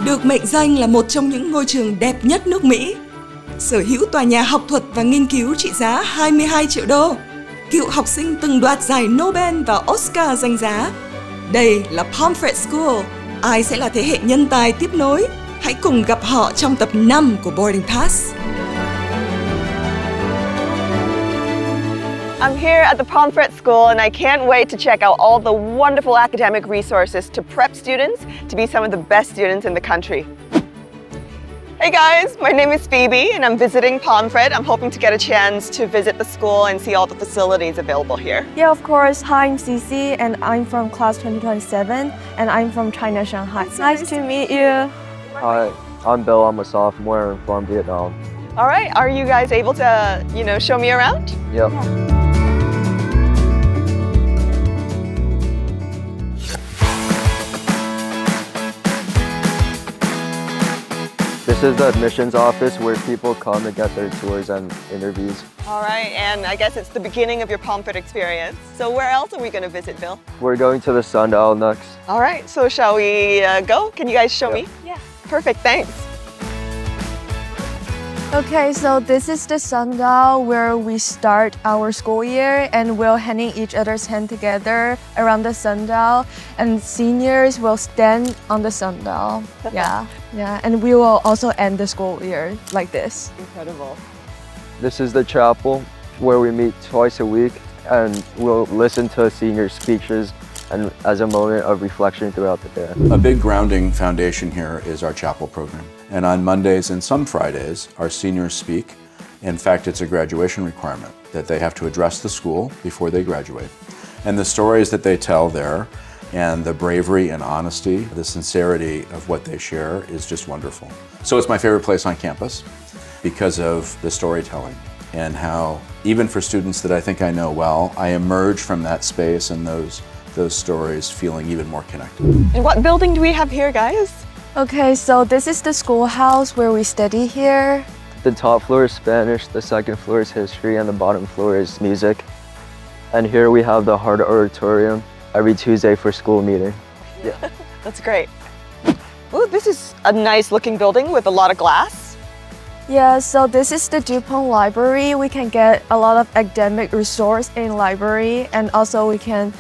được mệnh danh là một trong những ngôi trường đẹp nhất nước Mỹ, sở hữu tòa nhà học thuật và nghiên cứu trị giá 22 triệu đô, cựu học sinh từng đoạt giải Nobel và Oscar danh giá. Đây là Pomfret School. Ai sẽ là thế hệ nhân tài tiếp nối? Hãy cùng gặp họ trong tập 5 của Boarding Pass. I'm here at the Pomfret School and I can't wait to check out all the wonderful academic resources to prep students to be some of the best students in the country. Hey guys, my name is Phoebe and I'm visiting Pomfret. I'm hoping to get a chance to visit the school and see all the facilities available here. Yeah, of course. Hi, I'm Cici and I'm from class 2027 and I'm from China, Shanghai. Nice to meet you. Hi, I'm Bill. I'm a sophomore and from Vietnam. All right, are you guys able to, show me around? Yep. This is the admissions office where people come to get their tours and interviews. All right, and I guess it's the beginning of your Pomfret experience. So where else are we going to visit, Bill? We're going to the sundial next. All right, so shall we go? Can you guys show me? Yeah. Perfect, thanks. Okay, so this is the sundial where we start our school year and we're handing each other's hand together around the sundial and seniors will stand on the sundial. Yeah, and we will also end the school year like this. Incredible. This is the chapel where we meet twice a week and we'll listen to senior speeches and as a moment of reflection throughout the day. A big grounding foundation here is our chapel program. And on Mondays and some Fridays, our seniors speak. In fact, it's a graduation requirement that they have to address the school before they graduate. And the stories that they tell there and the bravery and honesty, the sincerity of what they share is just wonderful. So it's my favorite place on campus because of the storytelling and how, even for students that I think I know well, I emerge from that space and those stories feeling even more connected. And what building do we have here, guys? Okay, so this is the schoolhouse where we study here. The top floor is Spanish, the second floor is history, and the bottom floor is music. And here we have the Heart Auditorium every Tuesday for school meeting. Yeah. That's great. Ooh, this is a nice looking building with a lot of glass. Yeah, so this is the DuPont Library. We can get a lot of academic resource in library and also we can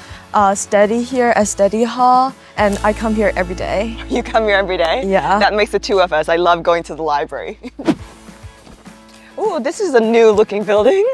study here at study hall and I come here every day. You come here every day? Yeah. That makes the two of us. I love going to the library. Ooh, this is a new looking building.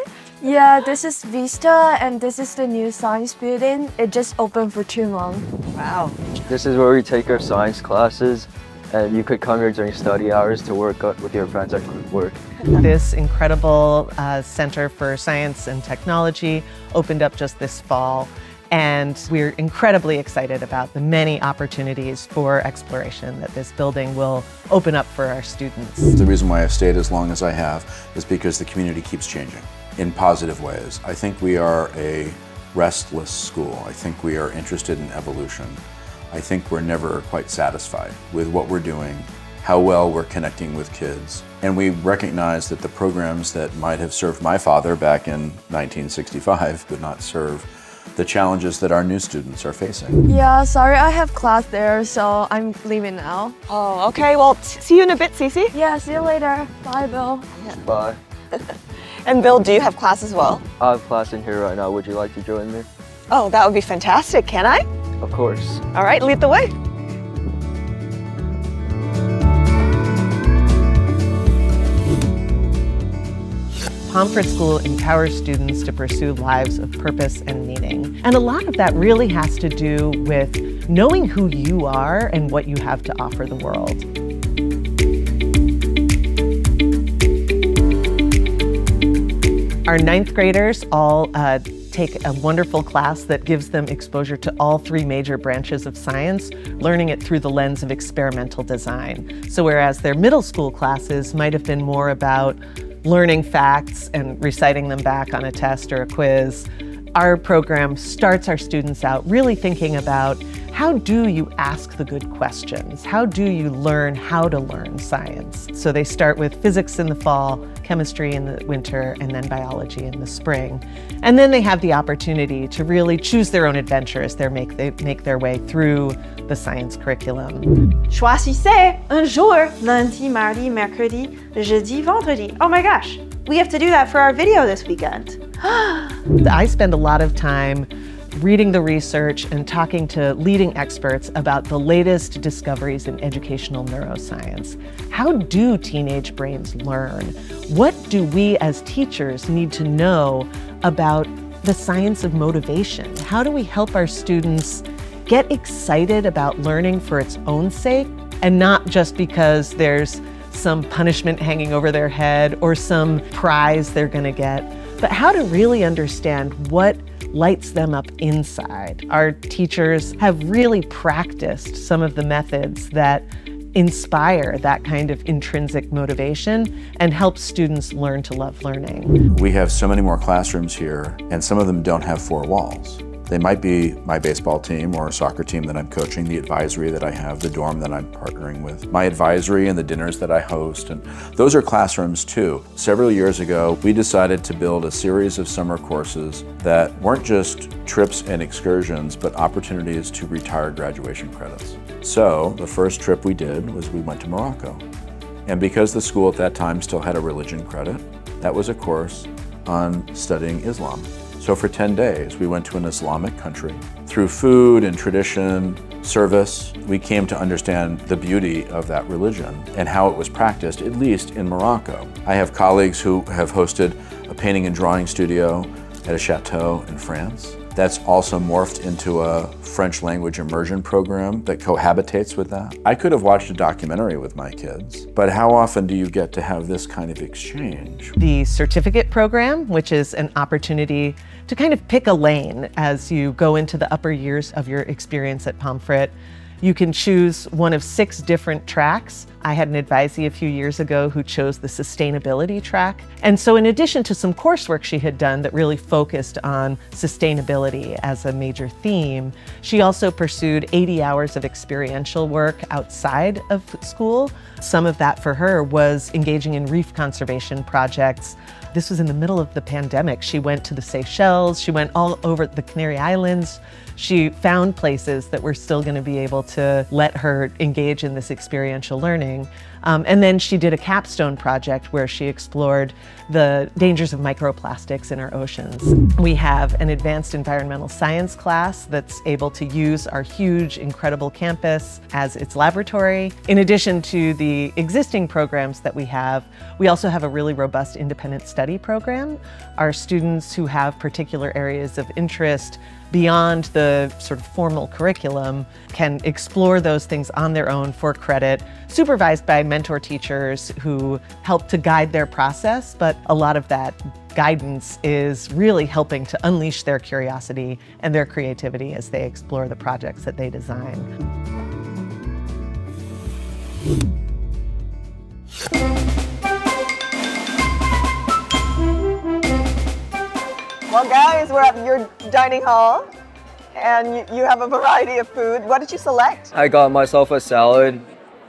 Yeah, this is Vista and this is the new science building. It just opened for 2 months. Wow. This is where we take our science classes and you could come here during study hours to work with your friends at group work. This incredible Center for Science and Technology opened up just this fall. And we're incredibly excited about the many opportunities for exploration that this building will open up for our students. The reason why I've stayed as long as I have is because the community keeps changing in positive ways. I think we are a restless school. I think we are interested in evolution. I think we're never quite satisfied with what we're doing, how well we're connecting with kids. And we recognize that the programs that might have served my father back in 1965 would not serve the challenges that our new students are facing. Yeah, sorry, I have class there, so I'm leaving now. Oh, okay. Well, see you in a bit, Cici. Yeah, see you later. Bye, Bill. Yeah. Bye. And Bill, do you have class as well? I have class in here right now. Would you like to join me? Oh, that would be fantastic. Can I? Of course. All right, lead the way. Pomfret School empowers students to pursue lives of purpose and meaning. And a lot of that really has to do with knowing who you are and what you have to offer the world. Our 9th graders all take a wonderful class that gives them exposure to all 3 major branches of science, learning it through the lens of experimental design. So whereas their middle school classes might have been more about learning facts and reciting them back on a test or a quiz, our program starts our students out really thinking about how do you ask the good questions? How do you learn how to learn science? So they start with physics in the fall, chemistry in the winter, and then biology in the spring. And then they have the opportunity to really choose their own adventure as they make their way through the science curriculum. Choisissez un jour, lundi, mardi, mercredi, jeudi, vendredi. Oh my gosh, we have to do that for our video this weekend. I spend a lot of time reading the research and talking to leading experts about the latest discoveries in educational neuroscience. How do teenage brains learn? What do we as teachers need to know about the science of motivation? How do we help our students get excited about learning for its own sake and not just because there's some punishment hanging over their head or some prize they're going to get, but how to really understand what lights them up inside. Our teachers have really practiced some of the methods that inspire that kind of intrinsic motivation and help students learn to love learning. We have so many more classrooms here, and some of them don't have four walls. They might be my baseball team or a soccer team that I'm coaching, the advisory that I have, the dorm that I'm partnering with, my advisory and the dinners that I host, and those are classrooms too. Several years ago, we decided to build a series of summer courses that weren't just trips and excursions, but opportunities to retire graduation credits. So the first trip we did was we went to Morocco. And because the school at that time still had a religion credit, that was a course on studying Islam. So for 10 days, we went to an Islamic country. Through food and tradition, service, we came to understand the beauty of that religion and how it was practiced, at least in Morocco. I have colleagues who have hosted a painting and drawing studio at a chateau in France. That's also morphed into a French language immersion program that cohabitates with that. I could have watched a documentary with my kids, but how often do you get to have this kind of exchange? The certificate program, which is an opportunity to kind of pick a lane as you go into the upper years of your experience at Pomfret. You can choose one of 6 different tracks. I had an advisee a few years ago who chose the sustainability track. And so in addition to some coursework she had done that really focused on sustainability as a major theme, she also pursued 80 hours of experiential work outside of school. Some of that for her was engaging in reef conservation projects. This was in the middle of the pandemic. She went to the Seychelles, she went all over the Canary Islands. She found places that were still going to be able to let her engage in this experiential learning. And then she did a capstone project where she explored the dangers of microplastics in our oceans. We have an advanced environmental science class that's able to use our huge, incredible campus as its laboratory. In addition to the existing programs that we also have a really robust independent study program. Our students who have particular areas of interest beyond the sort of formal curriculum can explore those things on their own for credit, supervised by mentor teachers who help to guide their process, but a lot of that guidance is really helping to unleash their curiosity and their creativity as they explore the projects that they design. Well guys, we're at your dining hall and you have a variety of food. What did you select? I got myself a salad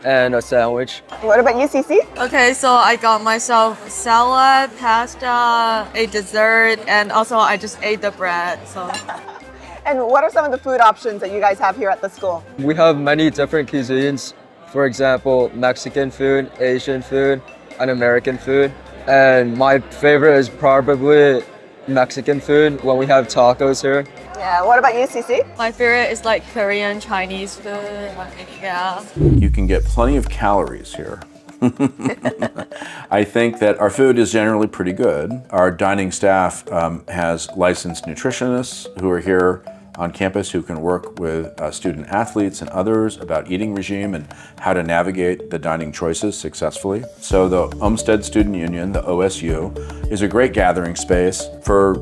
and a sandwich. What about you, Cece? Okay, so I got myself salad, pasta, a dessert, and also I just ate the bread. So. And what are some of the food options that you guys have here at the school? We have many different cuisines. For example, Mexican food, Asian food, and American food. And my favorite is probably Mexican food when we have tacos here. Yeah, what about you, Cece? My favorite is like Korean, Chinese food, yeah. You can get plenty of calories here. I think that our food is generally pretty good. Our dining staff has licensed nutritionists who are here on campus who can work with student athletes and others about eating regime and how to navigate the dining choices successfully. So the Olmsted Student Union, the OSU, is a great gathering space for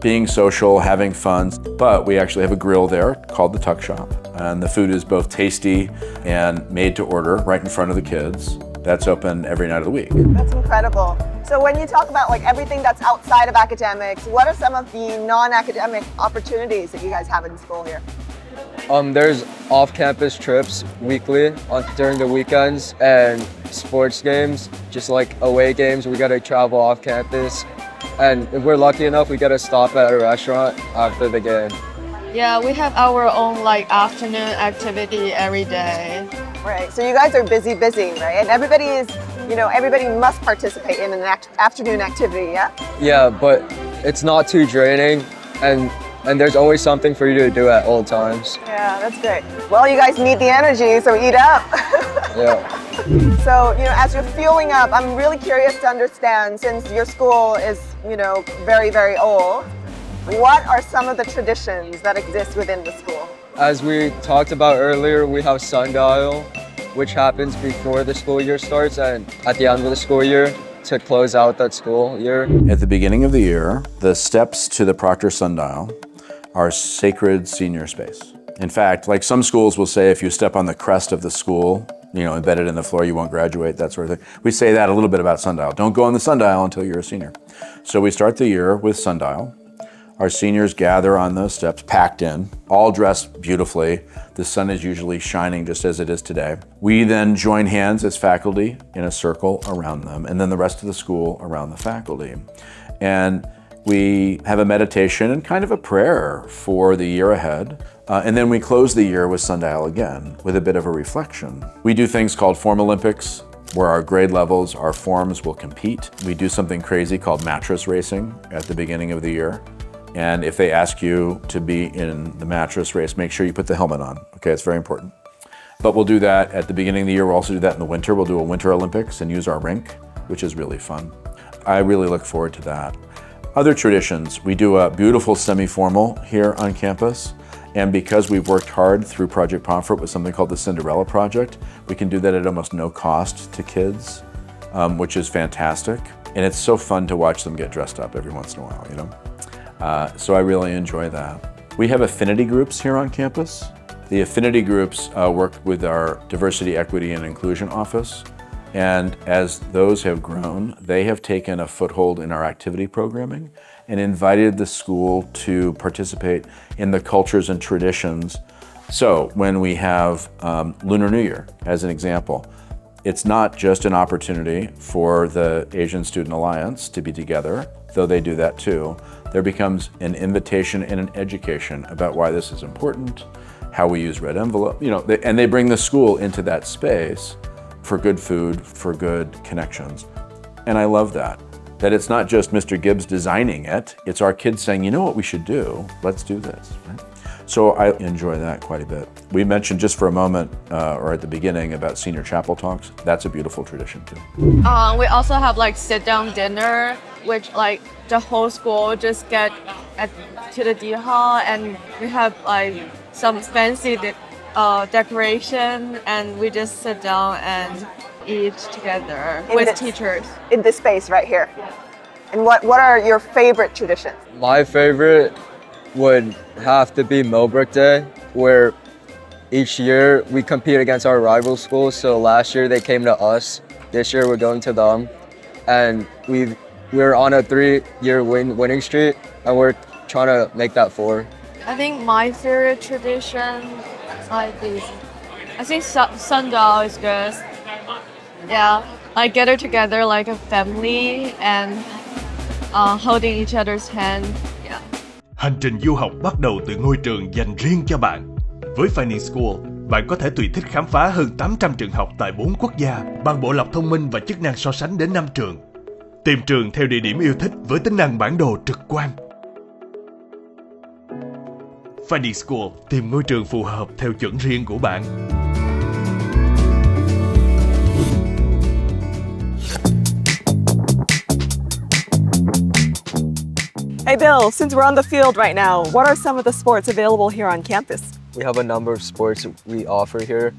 being social, having fun, but we actually have a grill there called the Tuck Shop. And the food is both tasty and made to order right in front of the kids. That's open every night of the week. That's incredible. So when you talk about like everything that's outside of academics, what are some of the non-academic opportunities that you guys have in school here? There's off-campus trips weekly during the weekends and sports games, just like away games. We gotta travel off campus. And if we're lucky enough, we gotta stop at a restaurant after the game. Yeah, we have our own like afternoon activity every day. Right, so you guys are busy, right? And everybody is, you know, everybody must participate in an afternoon activity, yeah? Yeah, but it's not too draining, and there's always something for you to do at all times. Yeah, that's great. Well, you guys need the energy, so eat up. Yeah. So, you know, as you're fueling up, I'm really curious to understand, since your school is, you know, very, very old, what are some of the traditions that exist within the school? As we talked about earlier, we have sundial, which happens before the school year starts and at the end of the school year to close out that school year. At the beginning of the year, the steps to the Proctor sundial are sacred senior space. In fact, like some schools will say, if you step on the crest of the school, you know, embedded in the floor, you won't graduate, that sort of thing. We say that a little bit about sundial. Don't go on the sundial until you're a senior. So we start the year with sundial. Our seniors gather on those steps, packed in, all dressed beautifully. The sun is usually shining just as it is today. We then join hands as faculty in a circle around them, and then the rest of the school around the faculty. And we have a meditation and kind of a prayer for the year ahead. And then we close the year with sundial again, with a bit of a reflection. We do things called Form Olympics, where our grade levels, our forms will compete. We do something crazy called mattress racing at the beginning of the year. And if they ask you to be in the mattress race, make sure you put the helmet on. Okay, it's very important. But we'll do that at the beginning of the year. We'll also do that in the winter. We'll do a Winter Olympics and use our rink, which is really fun. I really look forward to that. Other traditions, we do a beautiful semi-formal here on campus. And because we've worked hard through Project Pomfret with something called the Cinderella Project, we can do that at almost no cost to kids, which is fantastic. And it's so fun to watch them get dressed up every once in a while, you know? So I really enjoy that. We have affinity groups here on campus. The affinity groups work with our Diversity, Equity, and Inclusion Office. And as those have grown, they have taken a foothold in our activity programming and invited the school to participate in the cultures and traditions. So when we have Lunar New Year, as an example, it's not just an opportunity for the Asian Student Alliance to be together, though they do that too. There becomes an invitation and an education about why this is important, how we use red envelope, you know, and they bring the school into that space for good food, for good connections. And I love that it's not just Mr. Gibbs designing it, it's our kids saying, you know what we should do? Let's do this, right? So I enjoy that quite a bit. We mentioned just for a moment, or at the beginning, about senior chapel talks. That's a beautiful tradition too. We also have like sit-down dinner, which like the whole school just get to the D hall, and we have like some fancy decoration, and we just sit down and eat together with teachers. In this space right here. And what are your favorite traditions? My favorite would have to be Millbrook Day, where each year we compete against our rival schools. So last year they came to us, this year we're going to them. And we're on a 3-year winning streak, and we're trying to make that 4. I think my favorite tradition might be, I think sundial is good. Yeah, like gather together like a family and holding each other's hand. Yeah. Hành trình du học bắt đầu từ ngôi trường dành riêng cho bạn. Với Finding School, bạn có thể tùy thích khám phá hơn 800 trường học tại 4 quốc gia bằng bộ lọc thông minh và chức năng so sánh đến 5 trường. Tìm trường theo địa điểm yêu thích với tính năng bản đồ trực quan. Finding School tìm ngôi trường phù hợp theo chuẩn riêng của bạn. Hey Bill, since we're on the field right now, what are some of the sports available here on campus? We have a number of sports we offer here.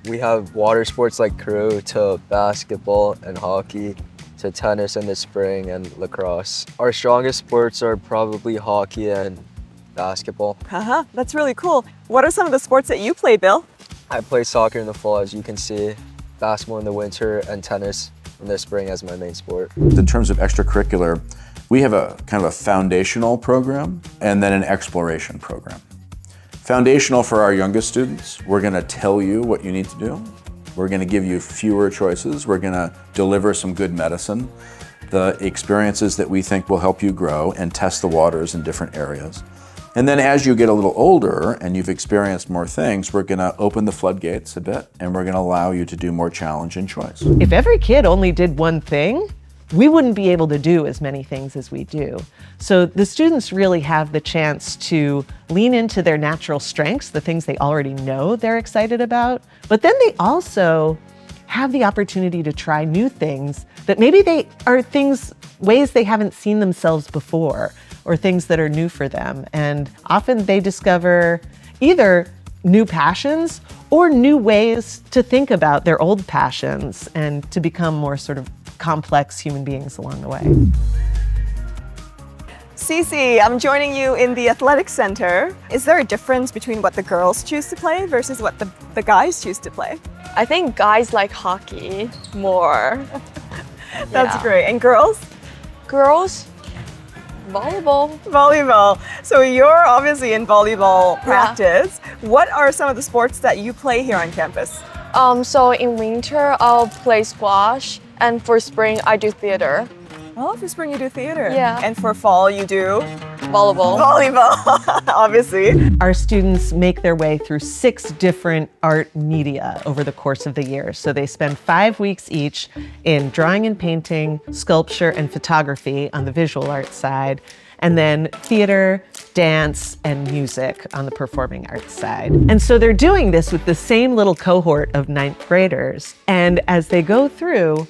We have water sports like crew, to basketball and hockey, to tennis in the spring and lacrosse. Our strongest sports are probably hockey and basketball. That's really cool. What are some of the sports that you play, Bill? I play soccer in the fall, as you can see, basketball in the winter, and tennis in the spring as my main sport. In terms of extracurricular, we have a kind of a foundational program and then an exploration program. Foundational for our youngest students, we're going to tell you what you need to do. We're going to give you fewer choices. We're going to deliver some good medicine, the experiences that we think will help you grow and test the waters in different areas. And then as you get a little older and you've experienced more things, we're going to open the floodgates a bit and we're going to allow you to do more challenge and choice. If every kid only did one thing, we wouldn't be able to do as many things as we do. So the students really have the chance to lean into their natural strengths, the things they already know they're excited about, but then they also have the opportunity to try new things that maybe they are ways they haven't seen themselves before, or things that are new for them. And often they discover either new passions or new ways to think about their old passions and to become more sort of complex human beings along the way. Cece, I'm joining you in the athletic center. Is there a difference between what the girls choose to play versus what the guys choose to play? I think guys like hockey more. That's great. And girls? Girls, volleyball. Volleyball. So you're obviously in volleyball practice. What are some of the sports that you play here on campus? So in winter, I'll play squash, and for spring, I do theater. Oh, for spring you do theater. Yeah. And for fall you do? Volleyball. Volleyball, obviously. Our students make their way through 6 different art media over the course of the year. So they spend 5 weeks each in drawing and painting, sculpture, and photography on the visual arts side, and then theater, dance, and music on the performing arts side. And so they're doing this with the same little cohort of 9th graders. And as they go through,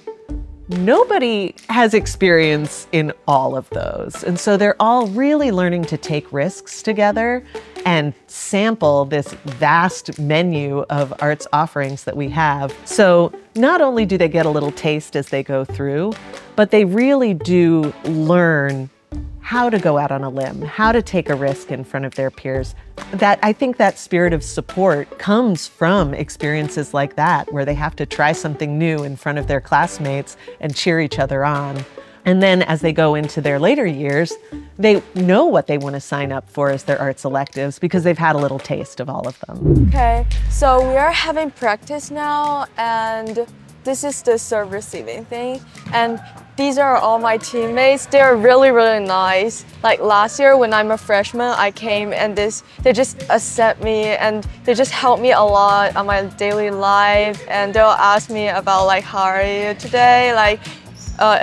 nobody has experience in all of those. And so they're all really learning to take risks together and sample this vast menu of arts offerings that we have. So not only do they get a little taste as they go through, but they really do learn how to go out on a limb, how to take a risk in front of their peers. I think that spirit of support comes from experiences like that, where they have to try something new in front of their classmates and cheer each other on. And then as they go into their later years, they know what they want to sign up for as their arts electives because they've had a little taste of all of them. Okay, so we are having practice now, and this is the serve receiving thing. And these are all my teammates. They're really, really nice. Like last year when I'm a freshman, I came and they just accept me and they just help me a lot on my daily life. And they'll ask me about like, how are you today? Like,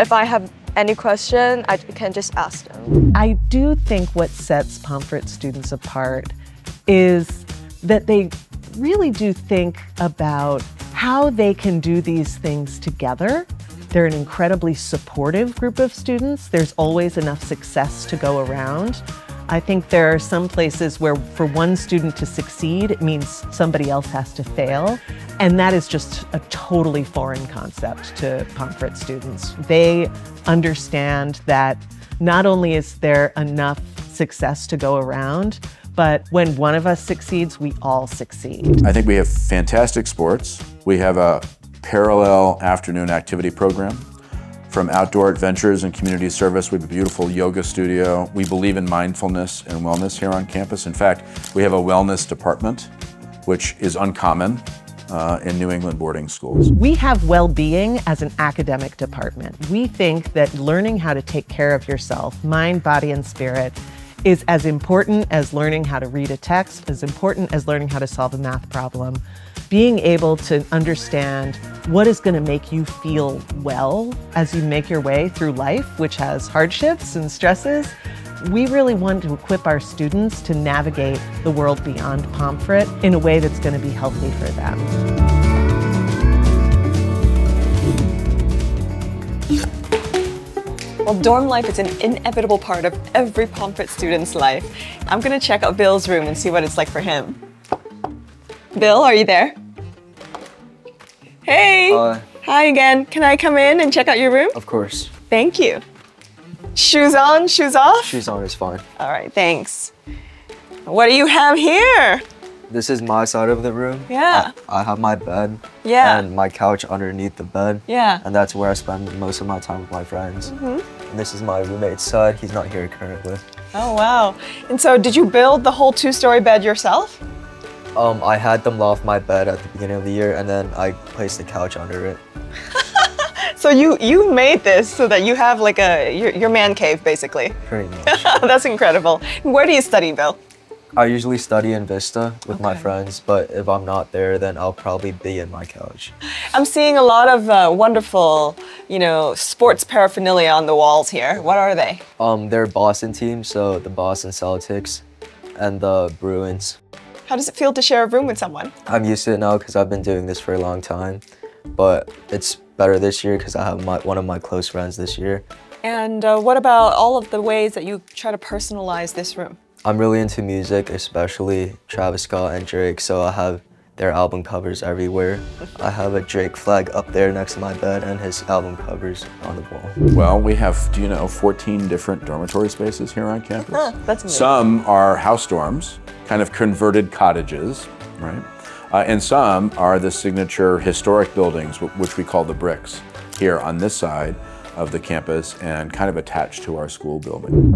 if I have any question, I can just ask them. I do think what sets Pomfret students apart is that they really do think about how they can do these things together. They're an incredibly supportive group of students. There's always enough success to go around. I think there are some places where for one student to succeed, it means somebody else has to fail. And that is just a totally foreign concept to Pomfret students. They understand that not only is there enough success to go around, but when one of us succeeds, we all succeed. I think we have fantastic sports. We have a parallel afternoon activity program. From outdoor adventures and community service, we have a beautiful yoga studio. We believe in mindfulness and wellness here on campus. In fact, we have a wellness department, which is uncommon in New England boarding schools. We have well-being as an academic department. We think that learning how to take care of yourself, mind, body, and spirit, is as important as learning how to read a text, as important as learning how to solve a math problem. Being able to understand what is going to make you feel well as you make your way through life, which has hardships and stresses. We really want to equip our students to navigate the world beyond Pomfret in a way that's going to be healthy for them. Well, dorm life is an inevitable part of every Pomfret student's life. I'm going to check out Bill's room and see what it's like for him. Bill, are you there? Hey! Hi. Hi again. Can I come in and check out your room? Of course. Thank you. Shoes on, shoes off? Shoes on is fine. All right, thanks. What do you have here? This is my side of the room. Yeah. I have my bed. Yeah. And my couch underneath the bed. Yeah. And that's where I spend most of my time with my friends. And this is my roommate's side. He's not here currently. Oh, wow. And so did you build the whole 2-story bed yourself? I had them loft my bed at the beginning of the year, and then I placed the couch under it. So you made this so that you have like your man cave, basically. Pretty much. That's incredible. Where do you study, Bill? I usually study in Vista with my Okay. friends, but if I'm not there, then I'll probably be in my couch. I'm seeing a lot of wonderful, sports paraphernalia on the walls here. What are they? They're Boston teams, so the Boston Celtics and the Bruins. How does it feel to share a room with someone? I'm used to it now because I've been doing this for a long time, but it's better this year because I have one of my close friends this year. And what about all of the ways that you try to personalize this room? I'm really into music, especially Travis Scott and Drake, so I have their album covers everywhere. I have a Drake flag up there next to my bed and his album covers on the wall. Well, we have, 14 different dormitory spaces here on campus. That's amazing. Some are house dorms, kind of converted cottages, right? And some are the signature historic buildings, which we call the bricks, here on this side of the campus and kind of attached to our school building.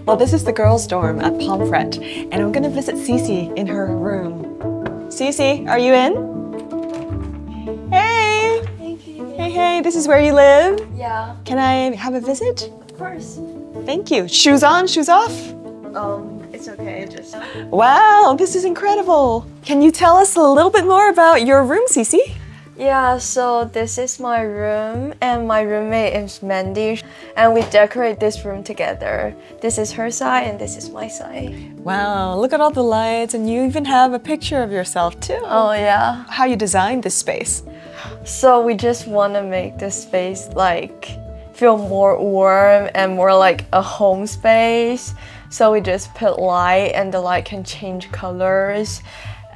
Well, this is the girls' dorm at Pomfret, and I'm gonna visit Cece in her room. Cece, are you in? Hey! Hey, this is where you live? Yeah, Can I have a visit? of course. Thank you. Shoes on, shoes off? It's okay, just... Wow, this is incredible. Can you tell us a little bit more about your room, Cece? Yeah, so this is my room and my roommate is Mandy and we decorate this room together. This is her side and this is my side. Wow, look at all the lights, and you even have a picture of yourself too. Oh yeah. How you designed this space. So we just want to make this space feel more warm and more like a home space. So we just put light and the light can change colors.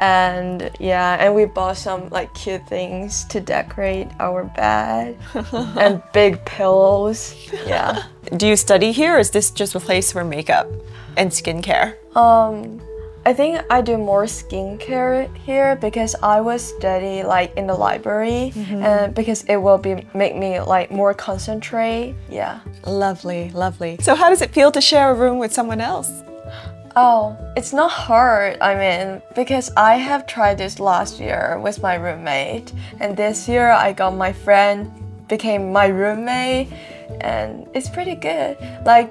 And yeah, and we bought some cute things to decorate our bed and big pillows. Yeah. Do you study here, or is this just a place for makeup and skincare? I think I do more skincare here because I will study in the library and because it will make me more concentrate. Yeah. Lovely, lovely. So how does it feel to share a room with someone else? Oh, it's not hard, because I have tried this last year with my roommate, and this year I got my friend became my roommate, and it's pretty good.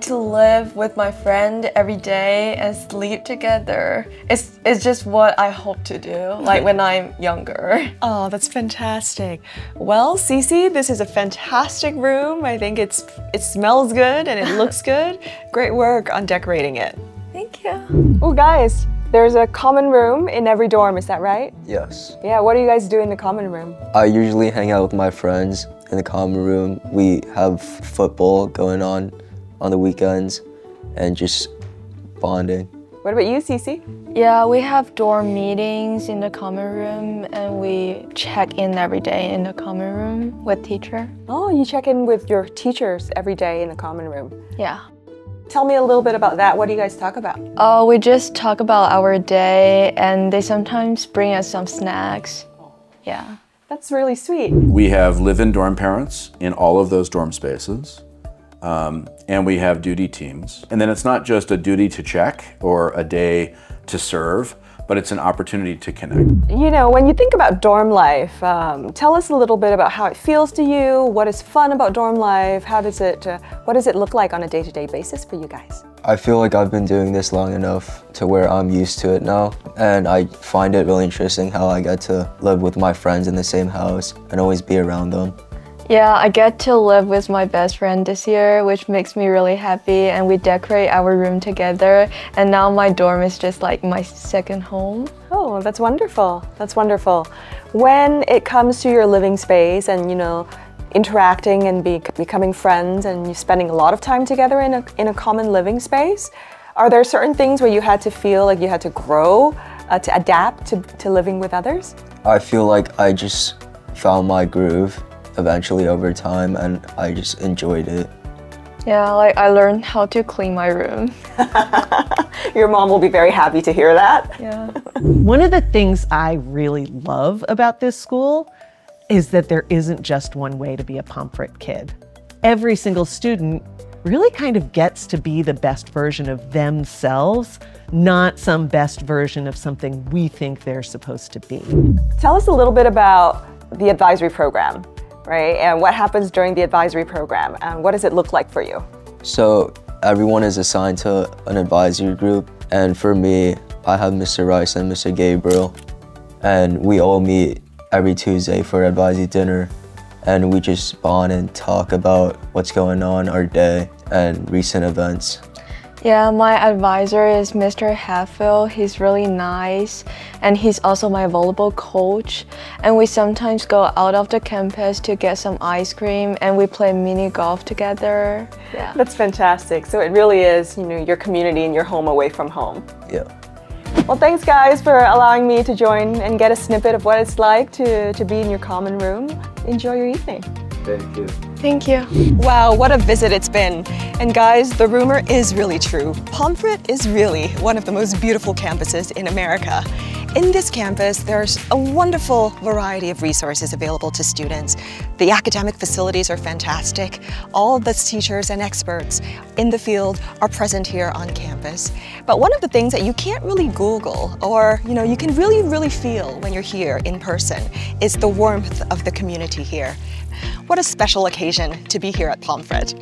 To live with my friend every day and sleep together. It's just what I hope to do, when I'm younger. Oh, that's fantastic. Well, Cece, this is a fantastic room. I think it smells good and it looks good. Great work on decorating it. Thank you. Oh, guys, there's a common room in every dorm, is that right? Yes. Yeah, what do you guys do in the common room? I usually hang out with my friends in the common room. We have football going on the weekends and just bonding. What about you, Cece? Yeah, we have dorm meetings in the common room and we check in every day in the common room with teacher. Oh, you check in with your teachers every day in the common room. Yeah. Tell me a little bit about that. What do you guys talk about? Oh, we just talk about our day and they sometimes bring us some snacks. Yeah. That's really sweet. We have live-in dorm parents in all of those dorm spaces, and we have duty teams. And then it's not just a duty to check or a day to serve, but it's an opportunity to connect. When you think about dorm life, tell us a little bit about how it feels to you. What is fun about dorm life? What does it look like on a day-to-day basis for you guys? I feel like I've been doing this long enough to where I'm used to it now, and I find it really interesting how I get to live with my friends in the same house and always be around them. Yeah, I get to live with my best friend this year, which makes me really happy, and we decorate our room together, and now my dorm is just my second home. Oh, that's wonderful. That's wonderful. When it comes to your living space and, interacting and becoming friends and you're spending a lot of time together in a common living space, are there certain things where you had to feel like you had to grow, to adapt to living with others? I feel like I just found my groove eventually over time, and I just enjoyed it. Yeah, I learned how to clean my room. Your mom will be very happy to hear that. Yeah. One of the things I really love about this school is that there isn't just one way to be a Pomfret kid. Every single student really kind of gets to be the best version of themselves, not some best version of something we think they're supposed to be. Tell us a little bit about the advisory program, right? And what happens during the advisory program, and what does it look like for you? So everyone is assigned to an advisory group, and for me, I have Mr. Rice and Mr. Gabriel, and we all meet every Tuesday for advisory dinner, and we just bond and talk about what's going on our day and recent events. Yeah, my advisor is Mr. Hatfield. He's really nice, and he's also my volleyball coach. And we sometimes go out of the campus to get some ice cream, and we play mini golf together. Yeah, That's fantastic. So it really is, your community and your home away from home. Yeah. Well, thanks guys for allowing me to join and get a snippet of what it's like to be in your common room. Enjoy your evening. Thank you. Thank you. Wow, what a visit it's been. And guys, the rumor is really true. Pomfret is really one of the most beautiful campuses in America. In this campus, there's a wonderful variety of resources available to students. The academic facilities are fantastic. All the teachers and experts in the field are present here on campus. But one of the things that you can't really Google or, you can really feel when you're here in person is the warmth of the community here. What a special occasion to be here at Pomfret.